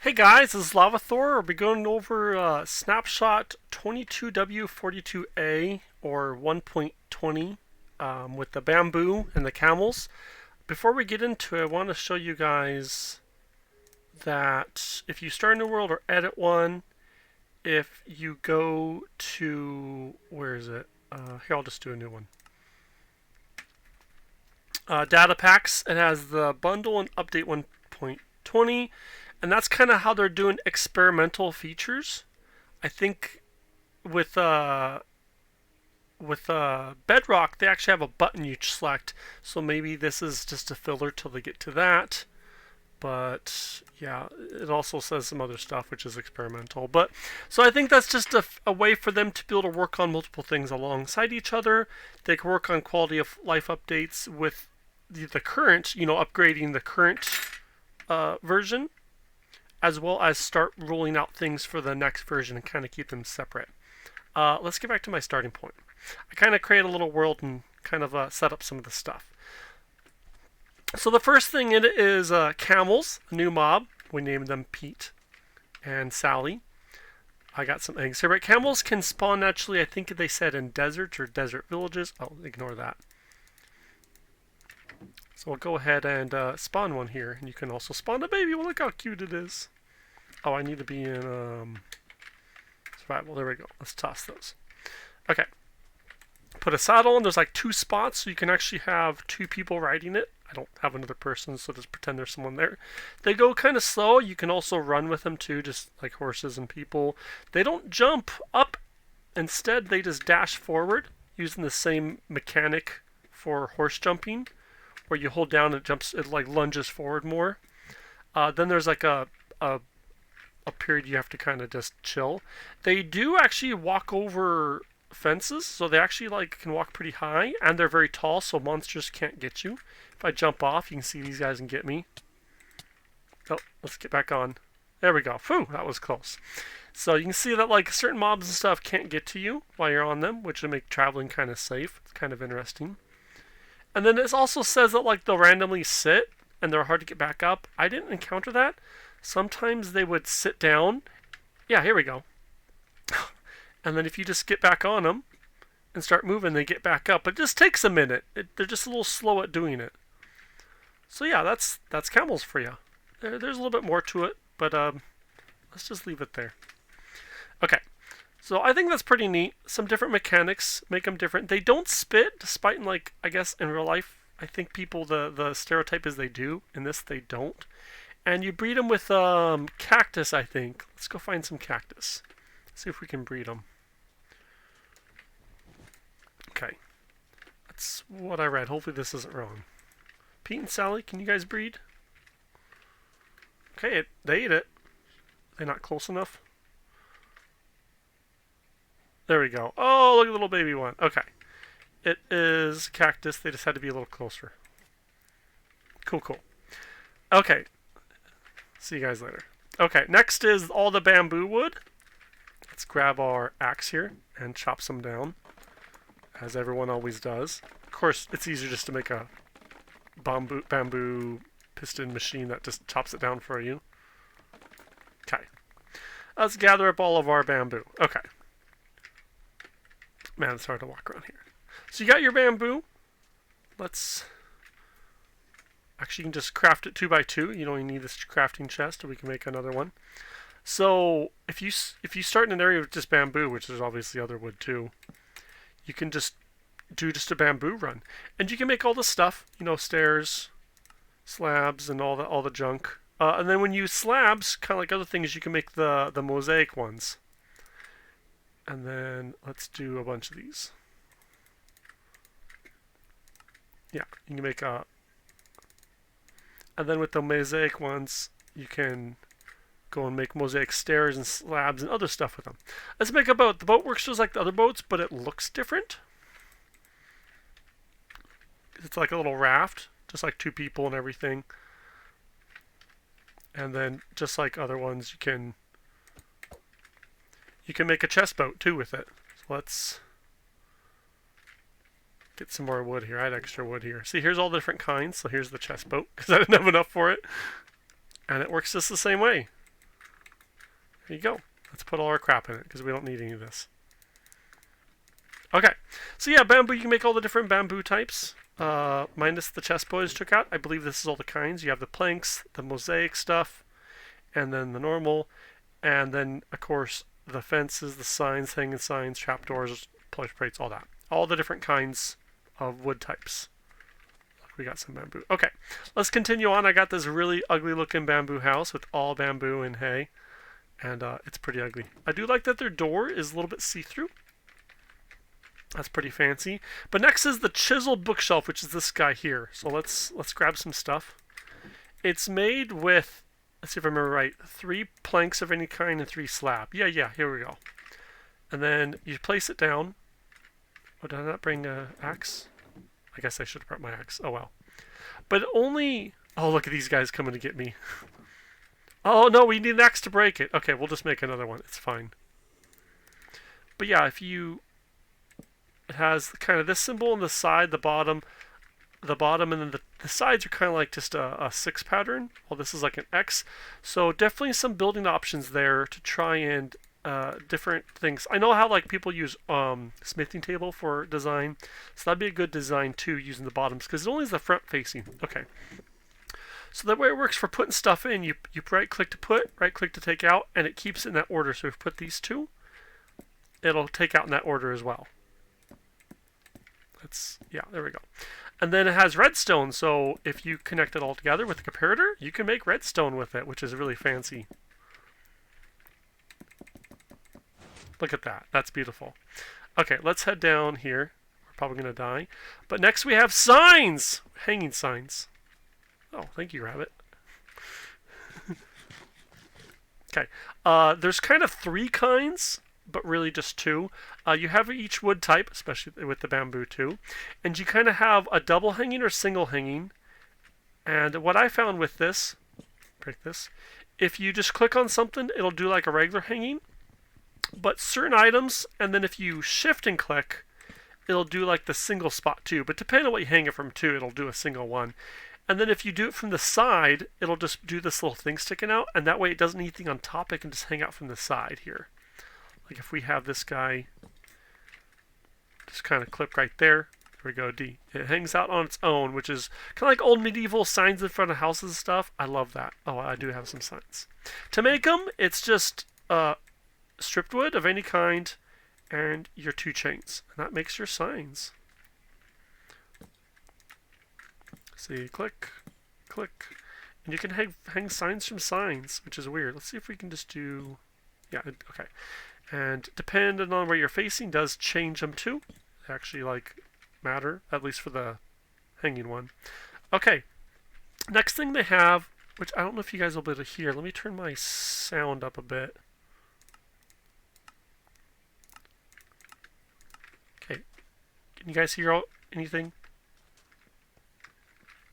Hey guys, this is Lavathor. We'll be going over Snapshot 22w42a or 1.20 with the bamboo and the camels. Before we get into it, I want to show you guys that if you start a new world or edit one, if you go to, where is it? Here, I'll just do a new one. Data packs, it has the bundle and update 1.20. And that's kind of how they're doing experimental features. I think with Bedrock, they actually have a button you select. So maybe this is just a filler till they get to that. But yeah, it also says some other stuff which is experimental. But so I think that's just a way for them to be able to work on multiple things alongside each other. They can work on quality of life updates with the current, upgrading the current version, as well as start rolling out things for the next version and kind of keep them separate. Let's get back to my starting point. I kind of create a little world and kind of set up some of the stuff. So the first thing in it is Camels, a new mob. We named them Pete and Sally. I got some eggs here, but camels can spawn naturally, I think they said in deserts or desert villages. I'll ignore that. So we'll go ahead and spawn one here, and you can also spawn a baby. Well, look how cute it is. Oh, I need to be in survival. There we go. Let's toss those. Okay. Put a saddle on. There's like 2 spots, so you can actually have 2 people riding it. I don't have another person, so just pretend there's someone there. They go kind of slow. You can also run with them too, just like horses and people. They don't jump up. Instead, they just dash forward using the same mechanic for horse jumping, where you hold down and it like lunges forward more. Then there's like a period you have to kind of just chill. They do actually walk over fences, so they actually can walk pretty high, and they're very tall, so monsters can't get you. If I jump off, you can see these guys can get me. Oh, let's get back on. There we go. Phew, that was close. So you can see that certain mobs and stuff can't get to you while you're on them, which will make traveling kind of safe. It's kind of interesting. And then it also says that they'll randomly sit and they're hard to get back up. I didn't encounter that. Sometimes they would sit down. Yeah, here we go. And then if you just get back on them and start moving, they get back up. It just takes a minute. They're just a little slow at doing it. So yeah, that's camels for you. There's a little bit more to it, but let's just leave it there. Okay. So I think that's pretty neat. Some different mechanics make them different. They don't spit, despite I guess in real life, I think people, the stereotype is they do. In this, they don't. And you breed them with cactus, I think. Let's go find some cactus. See if we can breed them. Okay. That's what I read. Hopefully this isn't wrong. Pete and Sally, can you guys breed? Okay, they ate it. They're not close enough. There we go. Oh, look at the little baby one. Okay. It is cactus. They just had to be a little closer. Cool, cool. Okay. See you guys later. Okay, next is all the bamboo wood. Let's grab our axe here and chop some down, as everyone always does. Of course, it's easier just to make a bamboo piston machine that just chops it down for you. Okay. Let's gather up all of our bamboo. Okay. Man, it's hard to walk around here. So you got your bamboo. Actually, you can just craft it 2 by 2. You don't even need this crafting chest, or we can make another one. So if you start in an area with just bamboo, which there's obviously other wood too, you can just do a bamboo run, and you can make all the stuff. Stairs, slabs, and all the junk. And then when you use slabs, kind of like other things, you can make the mosaic ones. And then let's do a bunch of these. Yeah, you can make a... And then with the mosaic ones, you can go and make mosaic stairs and slabs and other stuff with them. Let's make a boat. The boat works just like the other boats, but it looks different. It's like a little raft, just like 2 people and everything. And then, just like other ones, you can make a chest boat too with it. So let's get some more wood here. I had extra wood here. See, here's all the different kinds. So here's the chest boat, because I didn't have enough for it. And it works just the same way. There you go. Let's put all our crap in it because we don't need any of this. Okay, so yeah, bamboo, you can make all the different bamboo types, minus the chest boys took out. I believe this is all the kinds. You have the planks, the mosaic stuff, and then the normal, and then, of course, the fences, the signs, hanging signs, trapdoors, plush plates, all that. All the different kinds of wood types. We got some bamboo. Okay, let's continue on. I got this really ugly looking bamboo house with all bamboo and hay, and it's pretty ugly. I do like that their door is a little bit see-through. That's pretty fancy. But next is the Chisel Bookshelf, which is this guy here. So let's grab some stuff. It's made with, let's see if I remember right, 3 planks of any kind and 3 slab. Yeah, here we go. And then you place it down. Oh, did I not bring an axe? I guess I should have brought my axe. Oh well. But only... Oh, look at these guys coming to get me. Oh no, we need an axe to break it. Okay, we'll just make another one. It's fine. But yeah, if you... It has kind of this symbol on the side, the bottom, and then the sides are kind of like just a 6 pattern. Well, this is like an X. So definitely some building options there to try and different things. I know how like people use smithing table for design, so that'd be a good design too, using the bottoms because it only is the front facing. Okay. So that way it works for putting stuff in. You right click to put, right click to take out, and it keeps it in that order. So if you put these two, it'll take out in that order as well. Yeah, there we go. And then it has redstone, so if you connect it all together with the comparator, you can make redstone with it, which is really fancy. Look at that. That's beautiful. Okay, let's head down here. We're probably going to die. But next we have signs! Hanging signs. Oh, thank you, Rabbit. Okay. There's kind of 3 kinds, but really just 2. You have each wood type, especially with the bamboo too, and you kind of have a double hanging or single hanging. And what I found with this, break this, if you just click on something, it'll do like a regular hanging, but certain items, and then if you shift and click, it'll do like the single spot too, but depending on what you hang it from too, it'll do a single one. And then if you do it from the side, it'll just do this little thing sticking out, and that way it doesn't need anything on top, it can just hang out from the side here. Like if we have this guy just kind of clip right there. There we go, D. It hangs out on its own, which is kind of like old medieval signs in front of houses and stuff. I love that. Oh, I do have some signs. To make them, it's just stripped wood of any kind and your 2 chains. And that makes your signs. See, click, click. And you can hang signs from signs, which is weird. Let's see if we can just do... Yeah, okay. And depending on where you're facing does change them too. They actually like matter, at least for the hanging one. Okay, next thing they have, which I don't know if you guys will be able to hear. Let me turn my sound up a bit. Okay, can you guys hear anything?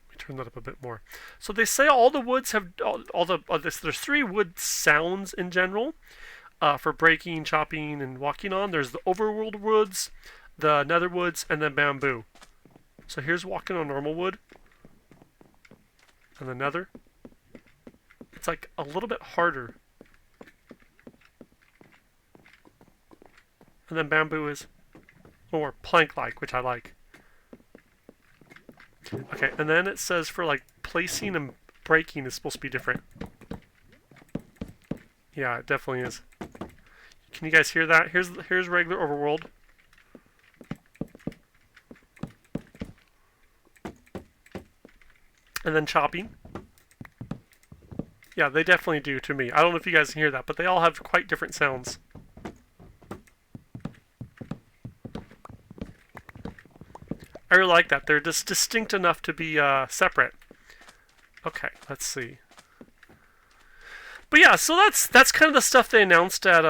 Let me turn that up a bit more. So they say all the woods have there's 3 wood sounds in general. For breaking, chopping, and walking on. There's the overworld woods, the nether woods, and then bamboo. So here's walking on normal wood. And the nether. It's like a little bit harder. And then bamboo is more plank-like, which I like. Okay, and then it says for like placing and breaking is supposed to be different. Yeah, it definitely is. Can you guys hear that? Here's regular overworld. And then chopping. Yeah, they definitely do to me. I don't know if you guys can hear that, but they all have quite different sounds. I really like that. They're just distinct enough to be separate. Okay, let's see. But yeah, so that's kind of the stuff they announced at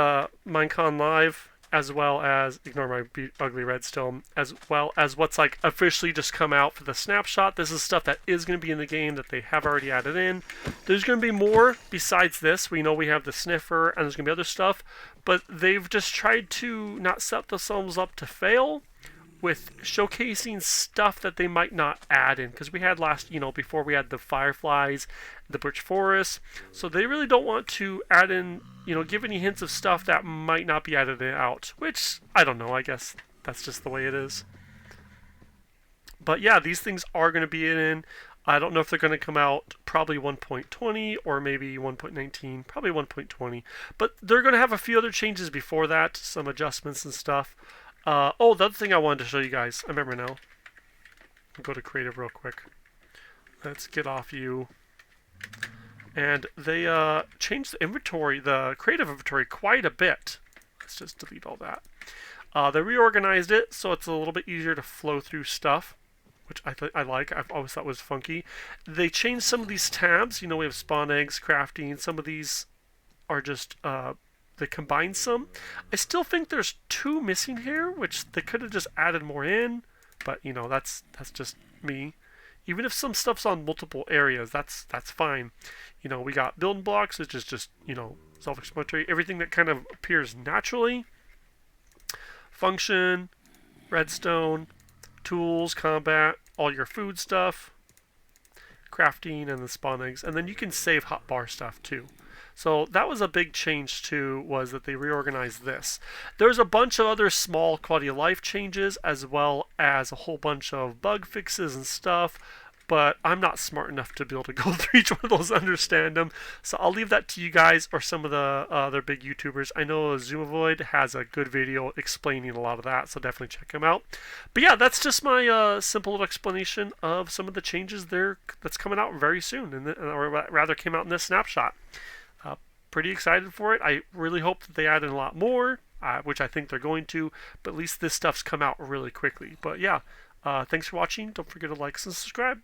Minecon Live, as well as, ignore my ugly redstone, as well as what's like officially just come out for the snapshot. This is stuff that is going to be in the game that they have already added in. There's going to be more besides this. We know we have the sniffer, and there's going to be other stuff, but they've just tried to not set themselves up to fail, with showcasing stuff that they might not add in, because we had before we had the fireflies, the birch forest, so they really don't want to add in, give any hints of stuff that might not be added out, which I don't know, I guess that's just the way it is. But yeah, these things are going to be in. I don't know if they're going to come out probably 1.20 or maybe 1.19, probably 1.20. But they're going to have a few other changes before that, some adjustments and stuff. The other thing I wanted to show you guys, I remember now. I'll go to creative real quick. Let's get off you. And they changed the inventory, the creative inventory, quite a bit. Let's just delete all that. They reorganized it so it's a little bit easier to flow through stuff, which I like. I've always thought was funky. They changed some of these tabs. We have spawn eggs, crafting. Some of these are just they combine some. I still think there's 2 missing here, which they could have just added more in. But that's just me. Even if some stuff's on multiple areas, that's fine. We got building blocks, which is just self-explanatory. Everything that kind of appears naturally. Function, redstone, tools, combat, all your food stuff, crafting, and the spawn eggs. And then you can save hotbar stuff too. So that was a big change too, was that they reorganized this. There's a bunch of other small quality of life changes, as well as a whole bunch of bug fixes and stuff. But I'm not smart enough to be able to go through each one of those and understand them. So I'll leave that to you guys or some of the other big YouTubers. I know Zoomavoid has a good video explaining a lot of that, so definitely check him out. But yeah, that's just my simple little explanation of some of the changes that's coming out very soon, or rather came out in this snapshot. Pretty excited for it. I really hope that they add in a lot more, which I think they're going to, but at least this stuff's come out really quickly. But yeah, thanks for watching. Don't forget to like and subscribe.